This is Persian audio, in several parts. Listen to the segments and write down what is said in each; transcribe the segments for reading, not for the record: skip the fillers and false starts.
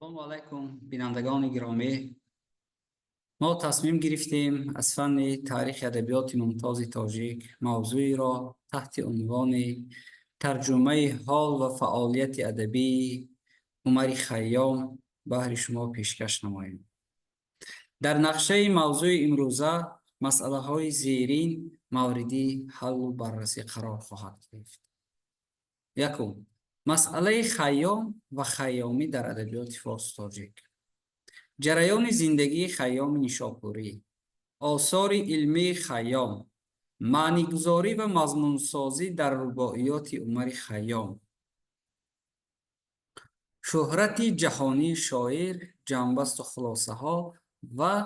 سلام علیکم بینندگان گرامی. ما تصمیم گرفتیم از فن تاریخ ادبیات ممتاز تاجیک موضوعی را تحت عنوان ترجمه حال و فعالیت ادبی عمر خیام بهر شما پیشکش نماییم. در نقشه موضوع امروزه مسئله های زیرین موردی حل و بررسی قرار خواهد گرفت. یکم، مسئله خیام و خیامی در ادبیات فارس تاجیک. جریان زندگی خیام نیشاپوری، آثار علمی خیام، معنیگذاری و مضمونسازی در رباعیات عمر خیام، شهرت جهانی شاعر، جنبست و خلاصه ها و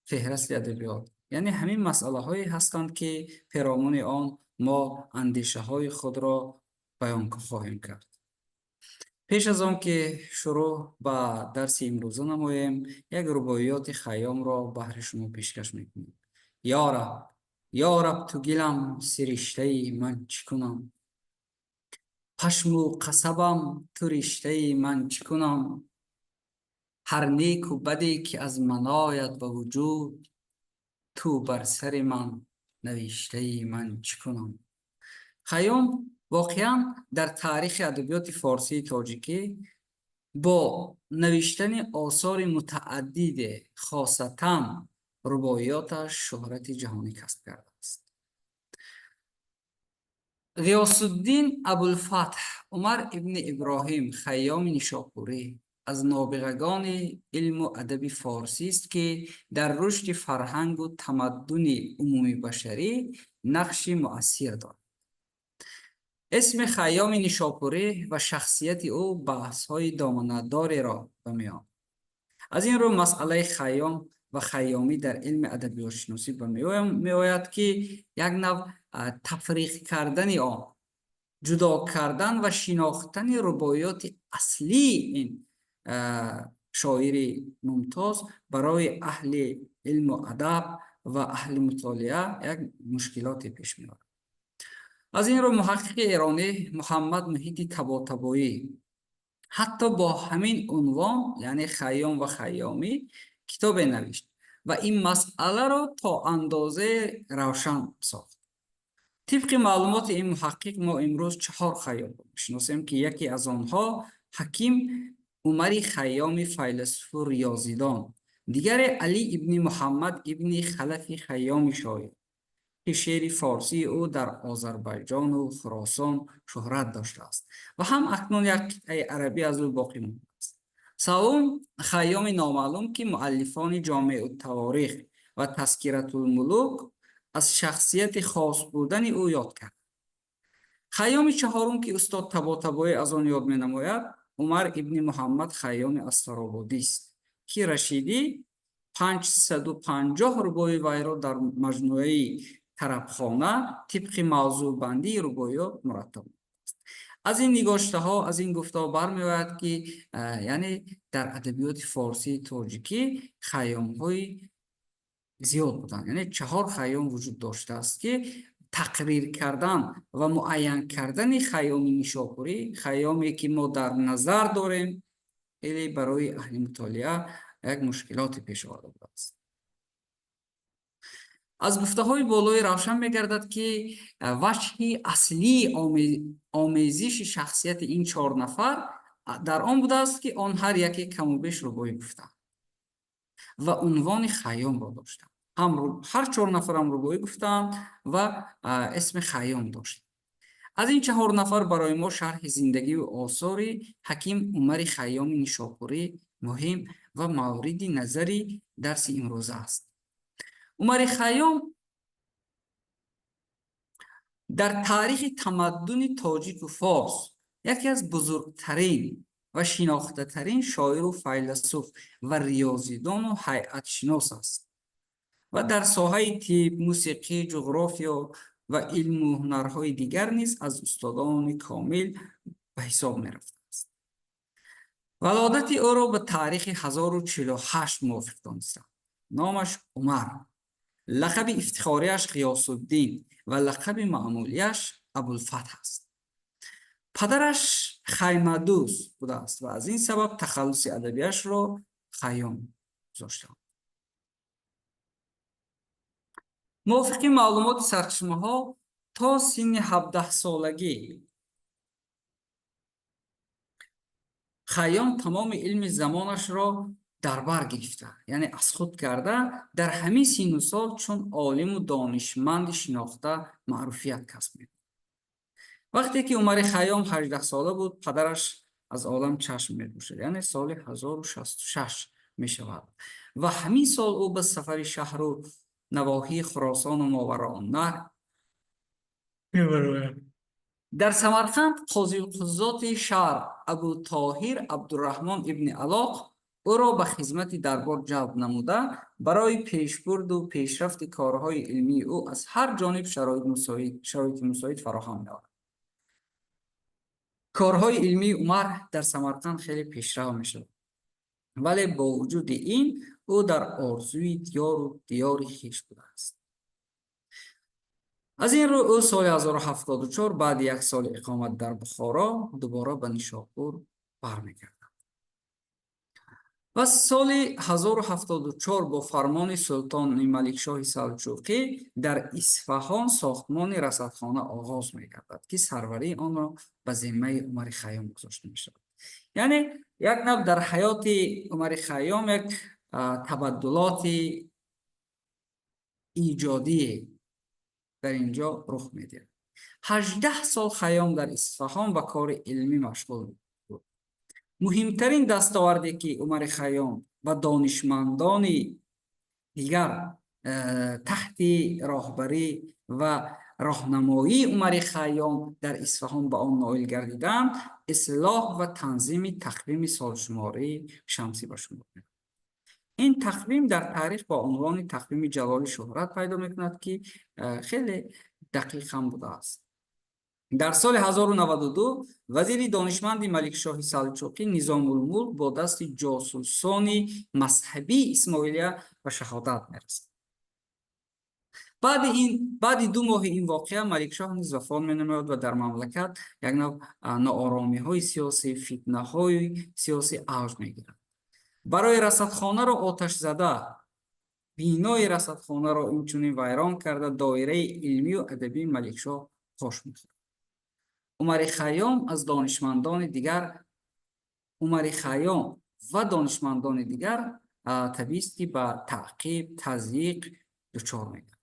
فهرست ادبیات. یعنی همین مسئله هایی هستند که پیرامون آن ما اندیشه های خود را بیان خواهیم کرد. پیش از آن که شروع به درس امروزه نماییم، یک رباعیات خیام را بهر شما پیشکش میکنیم. یارب تو گلم سرشته من چی کنم، پشم و قصبم تو رشته من چی کنم، هر نیک و بدی که از من آید به وجود، تو بر سر من نوشته من چی کنم. خیام واقعا در تاریخ ادبیات فارسی تاجیکی با نوشتن آثار متعدد، خاصتاً رباعیاتش شهرت جهانی کسب کرده است. غیاث الدین ابوالفتح عمر ابن ابراهیم خیام نیشاپوری از نابغگان علم و ادب فارسی است که در رشد فرهنگ و تمدن عمومی بشری نقش مؤثر دارد. اسم خیام نیشاپوری و شخصیت او بحث‌های دامنه‌داری را به میان. از این رو مسئله خیام و خیامی در علم ادبیات شناسی به می آید که یک نوع تفریق کردن آن، جدا کردن و شناختن رباعیات اصلی این شاعر ممتاز برای اهل علم و ادب و اهل مطالعه یک مشکلات پیش می آید. از این رو محقق ایرانی محمد محیط طباطبایی حتی با همین عنوان، یعنی خیام و خیامی، کتاب نوشت و این مسئله را تا اندازه روشن ساخت. طبق معلومات این محقق ما امروز 4 خیام میشناسیم که یکی از آنها حکیم عمر خیام فیلسوف و ریاضیدان، دیگر علی ابن محمد ابن خلف خیام شاعر که شعر فارسی او در آذربایجان و خراسان شهرت داشته است و هم اکنون یک قطعه عربی از او باقی مانده است. سوم، خیام نامعلوم که مؤلفان جامع التواریخ و تذکرة الملوک از شخصیت خاص بودن او یاد کرد. خیام چهارم که استاد طباطبایی از آن یاد می نماید عمر ابن محمد خیام استرابادی است که رشیدی 550 رباعی وی را در مجموعه طربخانه طبق موضوع بندی رباعیات مرتب است. از این نگاشته ها، از این گفته ها برمی آید که یعنی در ادبیات فارسی تاجیکی خیام های زیاد بودند. یعنی 4 خیام وجود داشته است که تقریر کردن و معین کردن خیام نیشاپوری، خیامی که ما در نظر داریم، خیلی برای اهل مطالعه یک مشکلات پیش آورده است. از گفته های بالای روشن می گردد که وجه اصلی آمیزش شخصیت این 4 نفر در آن بوده است که آن هر یکی کم و بیش رباعی گفتند و عنوان خیام را داشتند. هر 4 نفر هم رباعی گفتند و اسم خیام داشتند. از این 4 نفر برای ما شرح زندگی و آثار حکیم عمر خیام نیشاپوری مهم و مورد نظری درس امروزه است. عمر خیام در تاریخ تمدن تاجیک و فارس یکی از بزرگترین و شناخته ترین شاعر و فیلسوف و ریاضیدان و هیئت شناس است و در ساحه طب، موسیقی، جغرافیا و علم و هنرهای دیگر نیز از استادان کامل به حساب می رفته است. ولادت او را به تاریخ 1048 موافق دانستند. نامش عمر، لقب افتخاریش غیاث الدین و لقب معمولیش ابوالفتح است. پدرش خیمه‌دوست بوده است و از این سبب تخلص ادبیش را خیام گذاشته. موافق معلومات سرچشمه ها تا سن 17 سالگی خیام تمام علم زمانش را در بر گرفته، یعنی از خود کرده، در همین سن و سال چون عالم و دانشمند شناخته معروفیت کسب کرد. وقتی که عمر خیام 18 ساله بود، پدرش از عالم چشم می‌پوشید، یعنی سال 1066 می شود و همین سال او به سفر شهر و نواحی خراسان و ماوراءالنهر می‌برد. در سمرقند قاضی القضات شهر ابو طاهر عبدالرحمن ابن علاق او را به خدمت دربار جلب نموده برای پیشبرد و پیشرفت کارهای علمی او از هر جانب شرایط مساعد فراهم می‌آورد. کارهای علمی عمر در سمرقند خیلی پیشرو می‌شد، ولی با وجود این او در آرزوی دیار خویش بوده است. از این رو او سال 1074 بعد یک سال اقامت در بخارا دوباره به نیشاپور برمیگردد و سال 1074 با فرمان سلطان ملکشاه سلجوقی در اصفهان ساختمان رصدخانه آغاز می‌گردد که سروری آن را به ذمه عمر خیام گذاشته می‌شود. یعنی یک نوع در حیات عمر خیام یک تبدلات ایجادی در اینجا رخ می‌دهد. 18 سال خیام در اصفهان و کار علمی مشغول بود. مهمترین دستاوردی که عمر خیام و دانشمندان دیگر تحت راهبری و راهنمایی عمر خیام در اصفهان به آن نائل گردیدند، اصلاح و تنظیم تقویم سالشماری شمسی به شمار می‌آید. این تقویم در تاریخ با عنوان تقویم جلالی شهرت پیدا می‌کند که خیلی دقیق هم بوده است. در سال 1092 وزیر دانشمند ملکشاه سلجوقی نظام الملک با دست جاسوسان مذهبی اسماعیلیه به شهادت می‌رسد. بعد 2 ماه این واقعه ملکشاه نیز وفات می‌نماید و در مملکت یک نوع ناآرامی‌های سیاسی، فتنه‌های سیاسی اوج می‌گیرد. برای رصدخانه را آتش زده، بینای رصدخانه را اینچنین ویران کرده، دایره علمی و ادبی ملکشاه پاش می‌خورد. عمر خیام و دانشمندان دیگر طبیعی است که به تعقیب، تضییق دچار می‌گردند.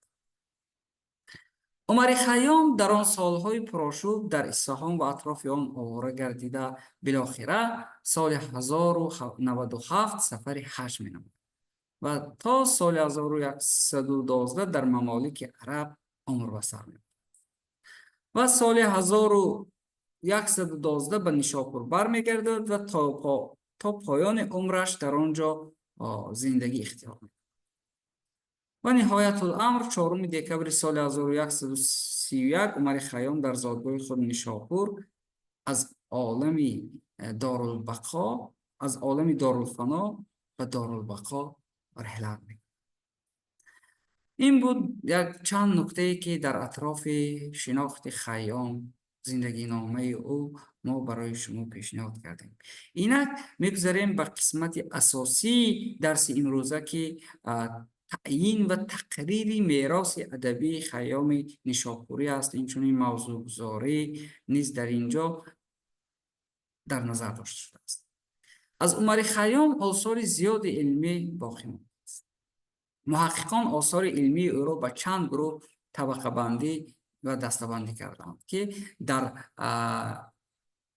عمر خیام در آن سالهای پرآشوب در اصفهان و اطراف آن آواره گردیده بالاخره سال 1097 سفر حج می‌نمود و تا سال 1112 در ممالک عرب عمر به سر می‌برد و سال 1112 به نیشاپور برمیگردد و تا پایان عمرش در آنجا زندگی اختیار می‌کند. و نهایت الامر 4 دکبر سال 1131 عمر خیام در زادگاه خود نیشاپور از عالم دارالفنا و دارالبقا رحلت می‌کند. این بود یک چند نکته که در اطراف شناخت خیام، زندگی نامه او ما برای شما پیشنهاد کردیم. اینک میگذاریم به قسمت اساسی درس امروزه که تعیین و تقریر میراث ادبی خیام نیشاپوری است. اینچنین موضوع گذاری نیز در اینجا در نظر داشته شده است. از عمر خیام آثار زیاد علمی باقی مانده است. محققان آثار علمی او را به چند گروه طبقه بندی و دسته‌بندی کردند که در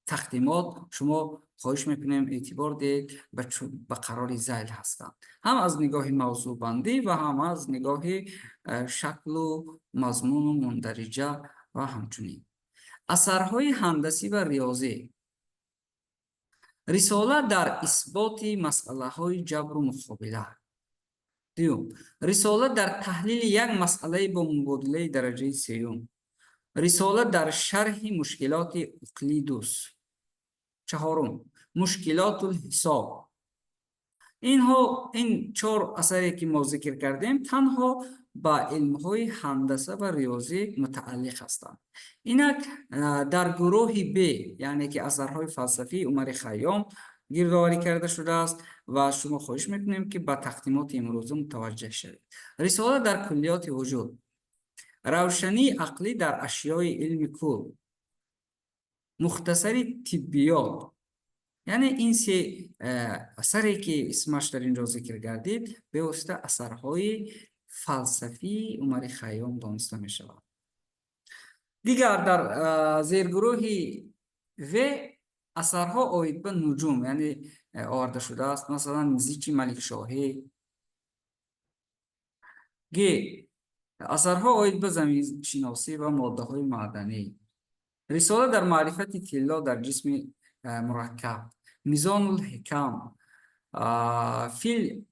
تقدیمات شما خواهش میکنیم اعتبار دهید به قرار ذیل هستند، هم از نگاه موضوع بندی و هم از نگاه شکل و مضمون و مندرجه و همچنین اثرهای هندسی و ریاضی. رساله در اثبات مسئله های جبر و مقابله. دوم، رساله در تحلیل یک مسئله با مبادله درجه سیوم. رساله در شرح مشکلات اقلیدوس. چهارم، مشکلات الحساب. این 4 اثری که ما ذکر کردیم تنها با علم‌های هندسه و ریاضی متعلق هستند. اینک در گروه B، یعنی که اثرهای فلسفی عمر خیام گردآوری کرده شده است و شما خواهش میکنیم که با تقدیمات امروز متوجه شوید. رساله در کلیات وجود، روشنی عقلی در اشیای علم کل، مختصری طبیات. یعنی این 3 اثری که اسمش در اینجا ذکر گردید به واسطه اثرهای فلسفی عمر خیام دانسته می شود. دیگر در زیرگروه و اثرها آید به نجوم یعنی آورده شده است، مثلا نزیچ ملک شاهی. گ اثرها آید به زمین شناسی و ماده های معدنی. رساله در معرفت طلا در جسم مرکب، میزان الحکم، فی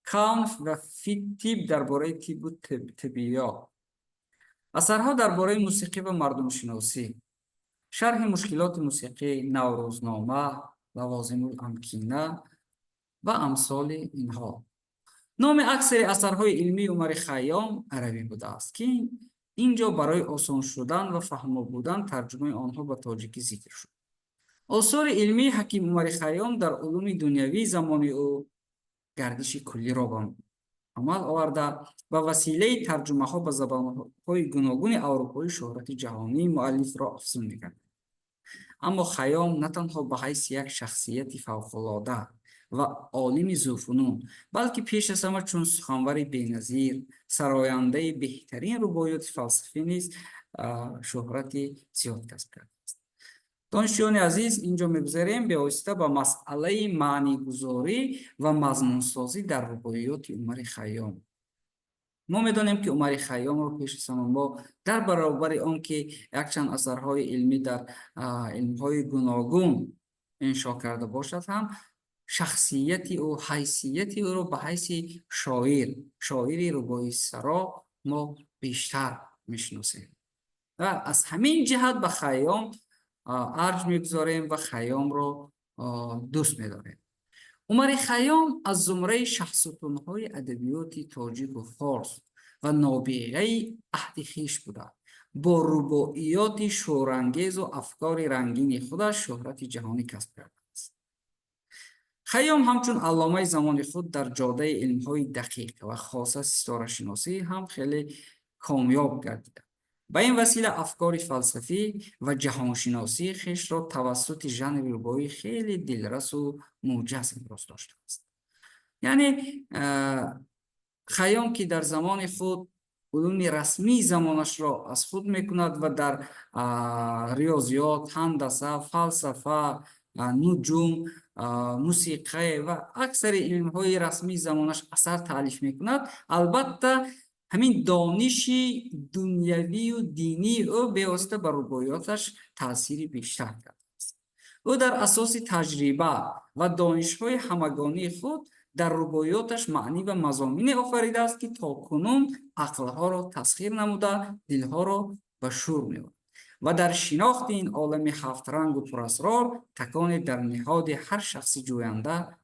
کون و فی طب درباره طب و طبیعیات. اثرها درباره موسیقی و مردم شناسی، شرح مشکلات موسیقی، نوروزنامه، لوازم الامکینه و امثال اینها. نام اکثر اثرهای علمی عمر خیام عربی بوده است که اینجا برای آسان شدن و فهمو بودن ترجمه آنها به تاجیکی ذکر شد. آثار علمی حکیم عمر خیام در علوم دنیوی زمان او گردش کلی را به عمل آورده و وسیله ترجمه ها به زبانهای گوناگون اروپایی شهرت جهانی مؤلف را افزون می‌کرد. اما خیام نه تنها به حیث یک شخصیت فوق‌العاده و عالم ذوفنون، بلکه پیش از همه چون سخنور بی‌نظیر، سراینده بهترین رباعیات فلسفی نیز شهرت زیاد کسب کرده است. دانشجویان عزیز، اینجا می‌گذاریم به واسطه با مسئله معنی گذاری و مضمون سازی در رباعیات عمر خیام. ما می‌دانیم که عمر خیام رو پیش از ما در برابر آن که یک چند اثرهای علمی در علم‌های گوناگون انشا کرده باشد هم شخصیتی و حیثیتی او رو به حیث شاعری رباعی سرا ما بیشتر میشناسیم و از همین جهت به خیام ارج میگذاریم و خیام رو دوست می‌داریم. عمر خیام از زمره شخصیت‌های ادبیات تاجیک و فارس و نابغه عهد خویش بوده. با رباعیات شورانگیز و افکار رنگین خودش شهرت جهانی کسب کرده است. خیام همچون علامه زمان خود در جاده علم‌های دقیق و خاصه ستاره شناسی هم خیلی کامیاب گردیده. به این وسیله افکار فلسفی و جهانشناسی خویش را توسط ژانر رباعی خیلی دلرس و موجز ابراز داشته است. یعنی خیام که در زمان خود علوم رسمی زمانش را از خود میکند و در ریاضیات، هندسه، فلسفه، نجوم، موسیقی و اکثر علم‌های رسمی زمانش اثر تالیف میکند، البته همین دانش دنیوی و دینی او به واسطه بر رباعیاتش تأثیر بیشتر کرده است. او در اساس تجربه و دانش‌های همگانی خود در رباعیاتش معنی و مضامین آفریده است که تاکنون عقلها را تسخیر نموده، دلها را به شور می‌آورد و در شناخت این عالم 7 رنگ و پراسرار تکان در نهاد هر شخص جوینده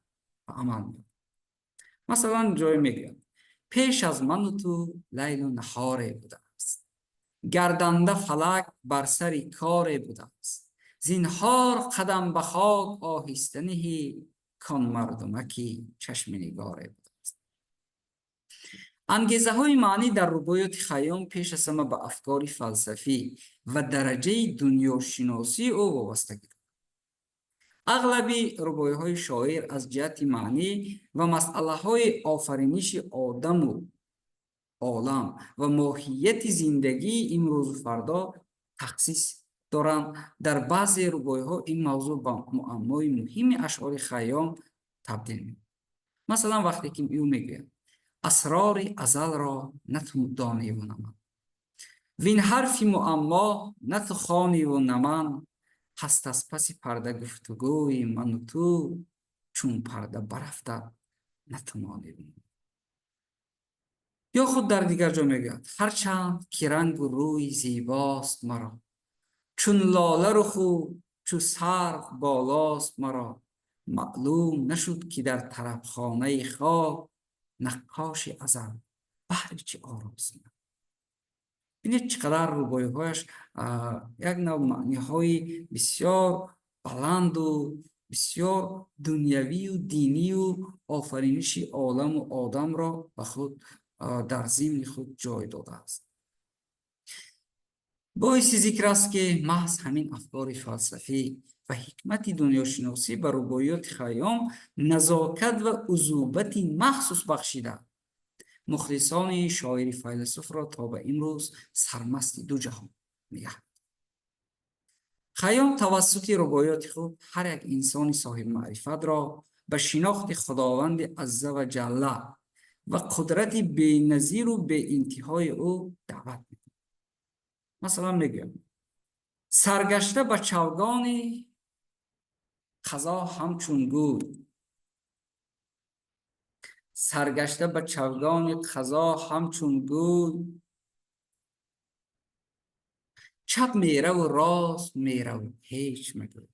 به عمل می‌آورد. مثلا جای میگوید پیش از من و تو لیل و نهار بوده است، گردنده فلک بر سر کار بوده است، زینهار قدم به خاک آهسته نهی، کان مردمکی چشم نگار بوده است. انگیزه های معنی در رباعیات خیام پیش از همه به افکار فلسفی و درجه دنیاشناسی او وابستگی دارد. اغلبی رباعی های شاعر از جهت معنی و مسئله های آفرینش آدم و عالم و ماهیت زندگی امروز و فردا تخصیص دارند. در بعضی رباعی ها این موضوع با معمای مهم اشعار خیام تبدیل می. مثلا وقتی که او میگه اسرار ازل را نتو دانی و نمن، وین حرف معما نتو خوانی و نمن، هست از پس پرده گفتگوی من و تو، چون پرده برفته نتوانی بینی. یا خود در دیگر جا میگوید هرچند که رنگ و روی زیباست مرا، چون لاله رخو چو سرو بالاست مرا، معلوم نشد که در طربخانه خواب نقاش ازل بهر چه آراسته. ببینید چقدر روبایهایش یک نوع معنیهای بسیار بلند و بسیار دنیوی و دینی و آفرینش عالم و آدم را به خود در ضمن خود جای داده است. باعث ذکر است که محض همین افکار فلسفی و حکمت دنیاشناسی به رباعیات خیام نزاکت و عذوبت مخصوص بخشیده. مخلصان شاعر فیلسوف را تا به امروز سرمست دو جهان می‌گویند. خیام توسط رباعیات خود هر یک انسان صاحب معرفت را به شناخت خداوند عز و جل و قدرت بی‌نظیر و بی انتهای او دعوت می‌کند. مثلا میگویم سرگشته به چوگان خزا همچون گوی، سرگشته به چوگان خزا همچون گوی، چپ میره و راست میره و هیچ مگوی.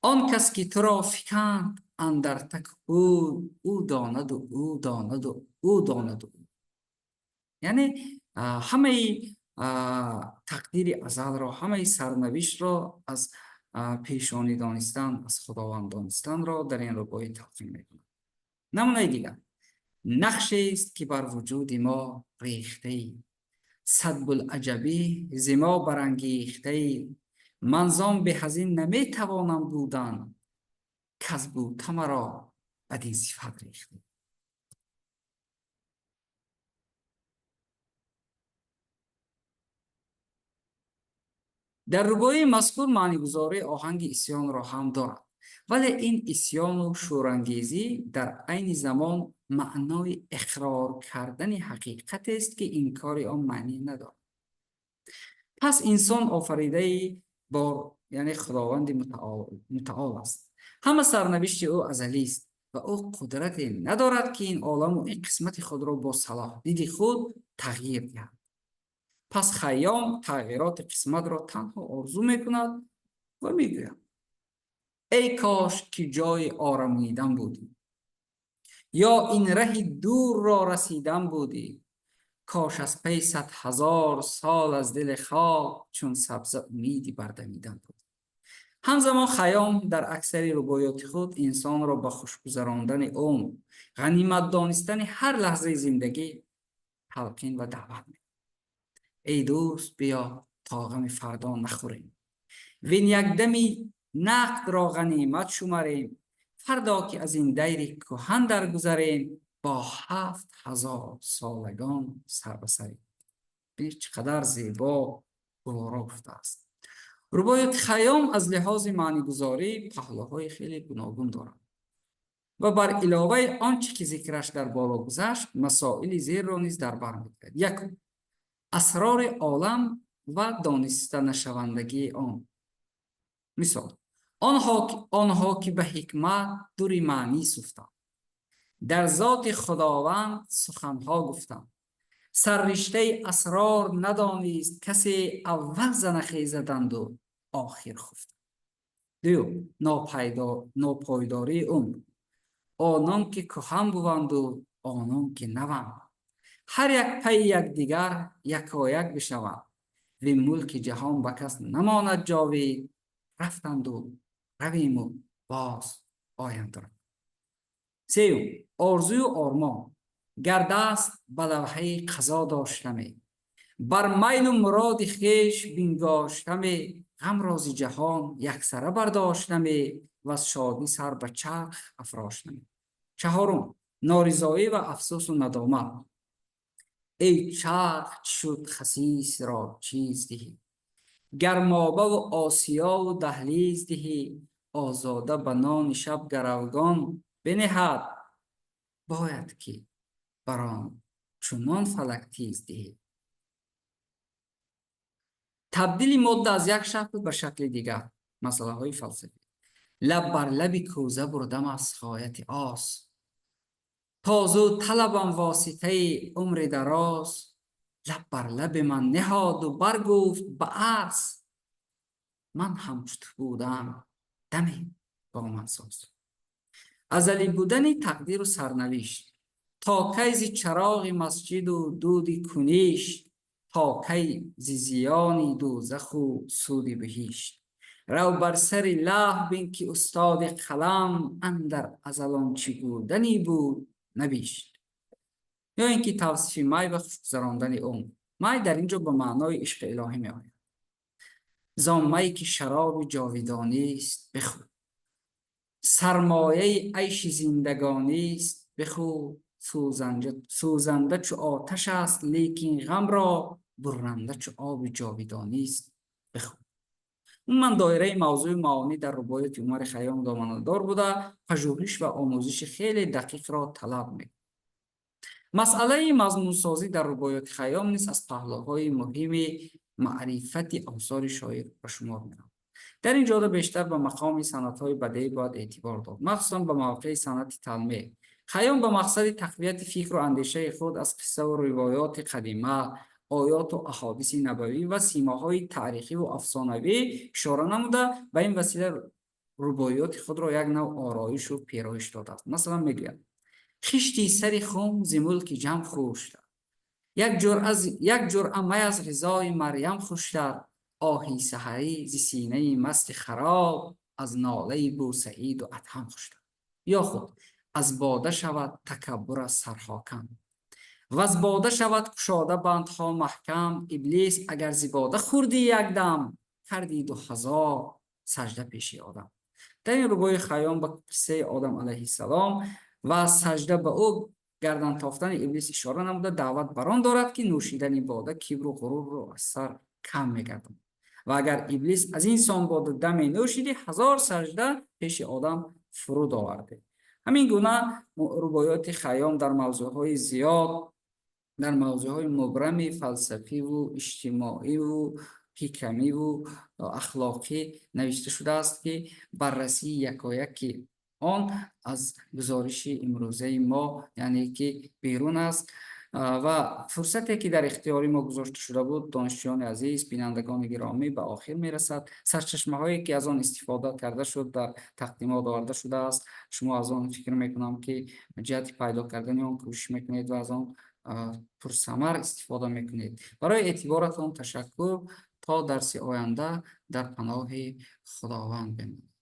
آن کس که تو را فکند اندر تک او داند و او داند و او داند و. یعنی همه تقدیر ازل را، همه سرنوشت را از پیشانی دانستن، از خداوند دانستن را در این رباعی تلقین می‌کند. نمونه دیگر نقشی است که بر وجود ما ریخته ای، صد بوالعجبی ز ما برانگیخته ای، من زان به هزین نمیتوانم بودن کز بوته مرا بدین صفت ریخته. در رباعی مذکور معنیگذاری آهنگ عصیان را هم دارد، ولی این عصیان و شورانگیزی در عین زمان معنای اقرار کردن حقیقت است که انکار آن معنی ندارد. پس انسان آفریده با یعنی خداوند متعال است. همه سرنوشت او ازلی است و او قدرت ندارد که این عالم و این قسمت خود را با صلاح دید خود تغییر دهد. پس خیام تغییرات قسمت را تنها آرزو میکند و میگوید ای کاش که جای آرمیدن بودی، یا این ره دور را رسیدن بودی، کاش از پی 100,000 سال از دل خاک چون سبزه امیدی بردمیدن بود. همزمان خیام در اکثر رباعیات خود انسان را به خوش گذراندن عمر، غنیمت دانستن هر لحظه زندگی تلقین و دعوت می‌کند. ای دوست بیا تا غم فردا نخوریم، وین یک دمی نقد را غنیمت شمریم، فردا که از این دیر کهن درگذریم، با 7,000 سالگان سر به سریم. ببینید چقدر زیبا گوارا گفته است. رباعیات خیام از لحاظ معنیگذاری پهلوهای خیلی گوناگون دارد و بر علاوه آنچه که ذکرش در بالا گذشت مسائل زیر را نیز در بر می‌گیرد. یک، اسرار عالم و دانسته نشوندگی آن. مثال آنها که به حکمت دور معنی سفتند، در ذات خداوند سخنها گفتند، سررشته اسرار ندانست کسی، اول زنخی زدند و آخر خفتند. دو، ناپایداری عمر، آنان که کهن بودند و آنان که نوند، هر یک پی یک دیگر یکایک بشوند، و ملک جهان به کس نماند جاوید، رفتند و رویم و باز آیند. سیوم، آرزوی و آرمان، گر دست به لوحه قضا داشتمی، بر میل و مراد خویش بنگاشتمی، غم راز جهان یکسره برداشتمی و از شادی سر به چرخ افراشتمی. چهارم، نارضایی و افسوس و ندامت، ای چرخ شد خسیس را چیز دهی، گرمابه و آسیا و دهلیز دهی، آزاده به نان شب گروگان بنهد، باید که بران چنان فلک تیز دهی. تبدیل ماده از یک شکل به شکل دیگر، مسئله های فلسفی. لب بر لب کوزه بردم از غایت آس، تازو طلبم واسطه عمر دراز، لب بر لب من نهاد و برگفت به عرض، من همچو تو بودم دمی با من ساز. ازلی بودن تقدیر و سرنوشت، تا کی ز چراغ مسجد و دود کنیش، تا کی ز زیان دوزخ و سود بهشت. رو بر سر لوح بین که استاد قلم، اندر ازل آنچه بودنی بود نبشت. یا اینکه توصیف می و گذراندن عمر. می در اینجا به معنای عشق الهی می آید. زان می که شراب جاودانی است بخور، سرمایه عیش زندگانی است بخور. سوزنده چو آتش است لیکن غم را، برنده چو آب جاودانی است بخور. من دایره موضوع معانی در روایت عمر خیام دامنه‌دار بوده، پژوهش و آموزش خیلی دقیق را طلب می. مسئله مضمونسازی در روایت خیام نیز از پهلوهای مهم معرفت آثار شاعر به شمار می رود. در این جاده بیشتر به مقام سنت‌های بدیعی باید اعتبار داد، مخصوصا به موقع سنت تلمیح. خیام به مقصد تقویت فکر و اندیشه خود از قصه و روایات قدیمه، آیات و احادیث نبوی و سیماهای تاریخی و افسانه‌ای اشاره نموده، به این وسیله روایات خود را یک نوع آرایش و پیرایش داده است. مثلا میگوید: خشتی سری خم ز ملک جم خوشتر، یک جرعه می از غذای مریم خوشتر، آهی سحری ز سینه مست خراب، از ناله بوسعید و ادهم خوشتر. یا خود: از باده شود تکبر از سرها کم، و از باده شود گشاده بندها محکم. ابلیس اگر ز باده خوردی یک دم، کردی 2000 سجده پیش آدم. در این روای خیام به قصه آدم علیه السلام و سجده به او گردن تافتن ابلیس اشاره نموده، دعوت بران دارد که نوشیدن باده کبر و غرور رو از سر کم می‌گرداند و اگر ابلیس از این سان باده دمی نوشیدی، 1000 سجده پیش آدم فرود آورده. همین گونه روایات خیام در موضوعهای زیاد، در موضوعهای مبرم فلسفی و اجتماعی و حکمی و اخلاقی نوشته شده است که بررسی یکایک آن از گزارش امروزه ما یعنی که بیرون است و فرصتی که در اختیار ما گذاشته شده بود. دانشجویان عزیز، بینندگان گرامی، به آخر میرسد. سرچشمه هایی که از آن استفاده کرده شد در تقدیمات آورده شده است. شما از آن فکر میکنم که جهت پیدا کردن آن کوشش میکنید و از آن پرثمر استفاده میکنید. برای اعتبارتان تشکر. تا درس آینده در پناه خداوند بمانید.